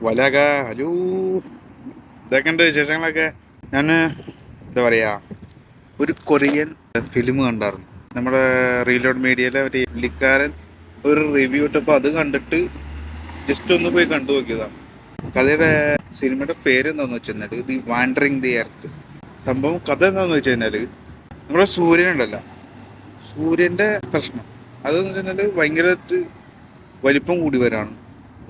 വലക hello, ഇതൊക്കെയുണ്ട് വിശേഷങ്ങളൊക്കെ. ഞാൻ എന്താ പറയാ, ഒരു കൊറിയൻ ഫിലിം കണ്ടായിരുന്നു നമ്മുടെ റീലോഡ് മീഡിയയിലെ ഒരു പുള്ളിക്കാരൻ ഒരു റിവ്യൂ ഇട്ടപ്പോൾ അത് കണ്ടിട്ട് ജസ്റ്റ് ഒന്ന് പോയി കണ്ടു നോക്കിയതാണ്. കഥയുടെ സിനിമയുടെ പേര് എന്താണെന്ന് വെച്ച് കഴിഞ്ഞാൽ ദി വാണ്ടറിങ് ദി എർത്ത്. സംഭവം കഥ എന്താണെന്ന് വെച്ച് കഴിഞ്ഞാൽ നമ്മുടെ സൂര്യൻ ഉണ്ടല്ലോ, സൂര്യൻ്റെ പ്രശ്നം അതെന്ന് വെച്ച് കഴിഞ്ഞാൽ ഭയങ്കരമായിട്ട് വലിപ്പം കൂടി വരാണ്.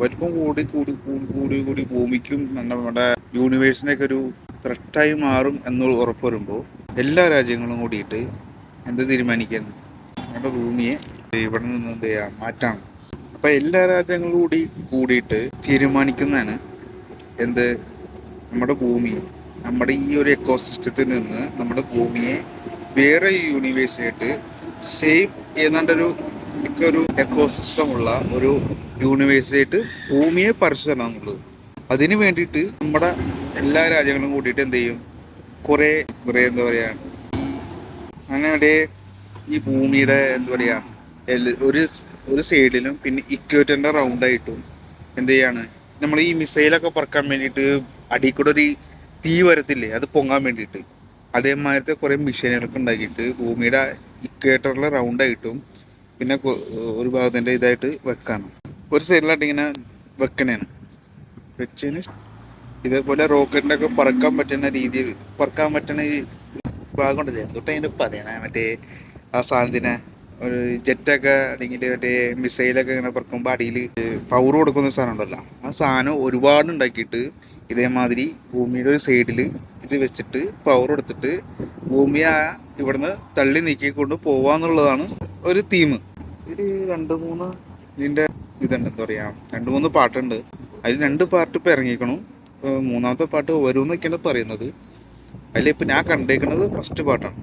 വലിപ്പം കൂടി കൂടി കൂടി കൂടി കൂടി ഭൂമിക്കും നമ്മുടെ യൂണിവേഴ്സിനൊക്കെ ഒരു ത്രെട്ടായി മാറും എന്ന് ഉറപ്പ് വരുമ്പോൾ എല്ലാ രാജ്യങ്ങളും കൂടിയിട്ട് എന്ത് തീരുമാനിക്കാൻ, നമ്മുടെ ഭൂമിയെ ഇവിടെ നിന്ന് എന്ത് ചെയ്യാം, മാറ്റാണ്. അപ്പം എല്ലാ രാജ്യങ്ങളും കൂടിയിട്ട് തീരുമാനിക്കുന്നതാണ് എന്ത്, നമ്മുടെ ഭൂമിയെ, നമ്മുടെ ഈ ഒരു എക്കോസിസ്റ്റത്തിൽ നിന്ന് നമ്മുടെ ഭൂമിയെ വേറെ യൂണിവേഴ്സായിട്ട് സെയിം ഏതാണ്ടൊരു ഒരു എക്കോസിസ്റ്റം ഉള്ള ഒരു യൂണിവേഴ്സായിട്ട് ഭൂമിയെ പറിച്ചതാണ് എന്നുള്ളത്. അതിന് വേണ്ടിയിട്ട് നമ്മുടെ എല്ലാ രാജ്യങ്ങളും കൂട്ടിയിട്ട് എന്ത് ചെയ്യും, കുറേ കുറേ എന്താ പറയുക, അങ്ങനെ ഈ ഭൂമിയുടെ എന്താ പറയുക ഒരു ഒരു സൈഡിലും പിന്നെ ഇക്വേറ്ററിൻ്റെ റൗണ്ടായിട്ടും എന്ത് ചെയ്യാണ്, നമ്മൾ ഈ മിസൈലൊക്കെ പറക്കാൻ വേണ്ടിയിട്ട് അടിയിൽ കൂടെ ഒരു തീ വരത്തില്ലേ, അത് പൊങ്ങാൻ വേണ്ടിയിട്ട് അതേമാതിരത്തെ കുറേ മിഷനുകളൊക്കെ ഉണ്ടാക്കിയിട്ട് ഭൂമിയുടെ ഇക്വേറ്ററിൽ റൗണ്ടായിട്ടും പിന്നെ ഒരു ഭാഗത്തിൻ്റെ ഇതായിട്ട് വെക്കാനും ഒരു സൈഡിലായിട്ട് ഇങ്ങനെ വെക്കണേണ്. വെച്ചതിന് ഇതേപോലെ റോക്കറ്റിൻ്റെ ഒക്കെ പറക്കാൻ പറ്റുന്ന രീതിയിൽ പറക്കാൻ പറ്റുന്ന ഈ ഭാഗം ഉണ്ടല്ലേ, തൊട്ട് അതിൻ്റെ പറയണേ മറ്റേ ആ സാധനത്തിന് ഒരു ജെറ്റൊക്കെ അല്ലെങ്കിൽ മറ്റേ മിസൈലൊക്കെ ഇങ്ങനെ പറക്കുമ്പോൾ അടിയിൽ പവർ കൊടുക്കുന്ന സാധനം ഉണ്ടല്ലോ, ആ സാധനം ഒരുപാട് ഉണ്ടാക്കിയിട്ട് ഇതേമാതിരി ഭൂമിയുടെ ഒരു സൈഡിൽ ഇത് വെച്ചിട്ട് പവർ കൊടുത്തിട്ട് ഭൂമിയെ ഇവിടുന്ന് തള്ളി നീക്കിക്കൊണ്ട് പോവാന്നുള്ളതാണ് ഒരു തീം. ഒരു 2-3 ഇതിൻ്റെ ഇതുണ്ട്, എന്താ പറയുക, 2-3 പാട്ടുണ്ട്. അതിൽ 2 പാർട്ട് ഇപ്പം ഇറങ്ങിക്കണം. മൂന്നാമത്തെ പാട്ട് വരുമെന്നൊക്കെയാണ് പറയുന്നത്. അതിലിപ്പോൾ ഞാൻ കണ്ടേക്കുന്നത് ഫസ്റ്റ് പാട്ടാണ്.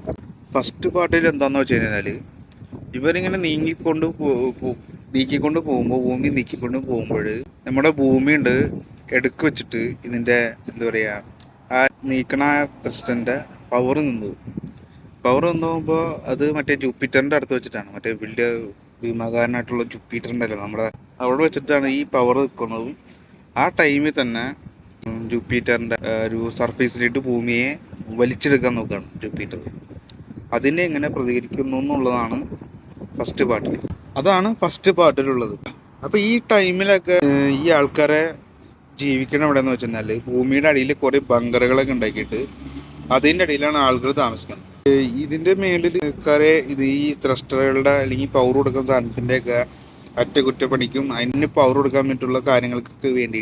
ഫസ്റ്റ് പാട്ടിൽ എന്താണെന്ന് വെച്ച് കഴിഞ്ഞാൽ ഇവരിങ്ങനെ നീക്കിക്കൊണ്ട് പോകുമ്പോൾ ഭൂമി നീക്കിക്കൊണ്ട് പോകുമ്പോൾ നമ്മുടെ ഭൂമിയുണ്ട് എടുക്ക് വെച്ചിട്ട് ഇതിൻ്റെ എന്താ പറയുക, ആ നീക്കണ ത്രസ്റ്റൻ്റെ പവർ നിന്ന് പോകുമ്പോൾ അത് മറ്റേ ജൂപ്പിറ്ററിൻ്റെ അടുത്ത് വെച്ചിട്ടാണ്, മറ്റേ വലിയ ഭീമാകാരനായിട്ടുള്ള ജൂപ്പിറ്ററിൻ്റെ അല്ല നമ്മുടെ അവിടെ വെച്ചിട്ടാണ് ഈ പവർ നിൽക്കുന്നത്. ആ ടൈമിൽ തന്നെ ജൂപ്പിറ്ററിൻ്റെ ഒരു സർഫേസിലിട്ട് ഭൂമിയെ വലിച്ചെടുക്കാൻ നോക്കുകയാണ് ജൂപ്പിറ്റർ. അതിനെ എങ്ങനെ പ്രതികരിക്കുന്നു എന്നുള്ളതാണ് ഫസ്റ്റ് പാർട്ടിൽ. അതാണ് ഫസ്റ്റ് പാർട്ടിലുള്ളത്. അപ്പോൾ ഈ ടൈമിലൊക്കെ ഈ ആൾക്കാരെ ജീവിക്കണം എവിടെയെന്ന് വെച്ച് കഴിഞ്ഞാൽ ഭൂമിയുടെ അടിയിൽ കുറേ ബങ്കറുകളൊക്കെ ഉണ്ടാക്കിയിട്ട് അതിൻ്റെ അടിയിലാണ് ആളുകൾ താമസിക്കുന്നത്. ഇതിൻ്റെ മേളിൽ ആൾക്കാരെ ഇത് ഈ ത്രസ്റ്ററുകളുടെ അല്ലെങ്കിൽ പവർ കൊടുക്കുന്ന സാധനത്തിൻ്റെയൊക്കെ അറ്റകുറ്റപ്പണിക്കും അതിന് പവർ കൊടുക്കാൻ വേണ്ടിയിട്ടുള്ള കാര്യങ്ങൾക്കൊക്കെ വേണ്ടി